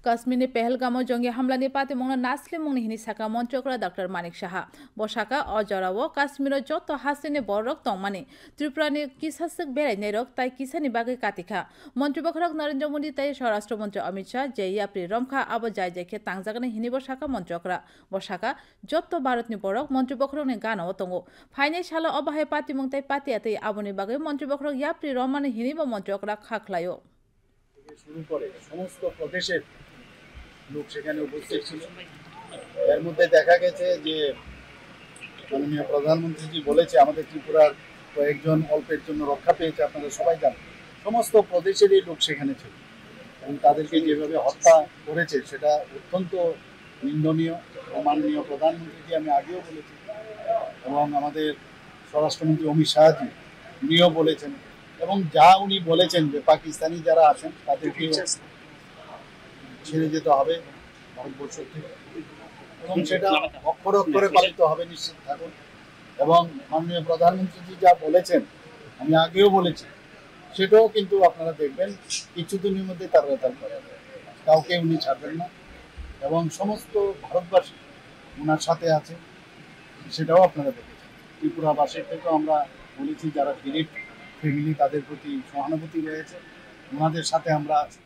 काश्मीरनि पहलगामाव जंगि हमलानि पातिमंनो नास्लिमुंनि हिनि साका मन्त्रकरा डॉक्टर मानिक साहा बसाका अजराव काश्मीर जत हासिनि बरक तंमानि त्रिपुरानि किसासक बेरायनाय रक ताई किसानि बागै कातिखा मन्त्री बखरक नरेंद्र मोदी ताई स्वराष्ट्र मंत्री अमित शाह जे याप्रि रमखा आबो जाय जायखे तांजागनि हिनि बसाका मन्त्रकरा बसाका जत भारतनि बरक मन्त्री बखरकनि गानाव तंगो फाइनाय साला अबाहाय पातिमंग ताई पातियातै आबोनि बागै मन्त्री बखरक याप्रि रमानि हिनि ब मन्त्रकरा खाखलायो শুরু করে সমস্ত প্রদেশের লোক সেখানে উপস্থিত ছিল। এর মধ্যে দেখা গেছে যে মাননীয় প্রধানমন্ত্রীজি বলেছে আমাদের ত্রিপুরার কয়েকজন অল্পের জন্য রক্ষা পেয়েছে, আপনারা সবাই জানেন। সমস্ত প্রদেশেরই লোক সেখানে ছিল এবং তাদেরকে যেভাবে হত্যা করেছে সেটা অত্যন্ত নিন্দনীয়। মাননীয় প্রধানমন্ত্রীজি আমি আগেও বলেছি এবং আমাদের স্বরাষ্ট্রমন্ত্রী অমিত শাহজি উনিও বলেছেন এবং যা উনি বলেছেন যে পাকিস্তানি যারা আছেন তাদেরকে ছেড়ে যেতে হবে ভারতবর্ষ থেকে এবং সেটা অক্ষরে অক্ষরে পালিত হবে, নিশ্চিত থাকুন। এবং মাননীয় প্রধানমন্ত্রীজি যা বলেছেন আমি আগেও বলেছি সেটাও কিন্তু আপনারা দেখবেন কিছুদিনের মধ্যে তার রেজাল্ট পাবে, কাউকে উনি ছাড়বেন না এবং সমস্ত ভারতবাসী ওনার সাথে আছে, সেটাও আপনারা দেখেছেন। ত্রিপুরাবাসীর থেকেও আমরা বলেছি যারা গরিব ফ্যামিলি তাদের প্রতি সহানুভূতি রয়েছে, ওনাদের সাথে আমরা আছি।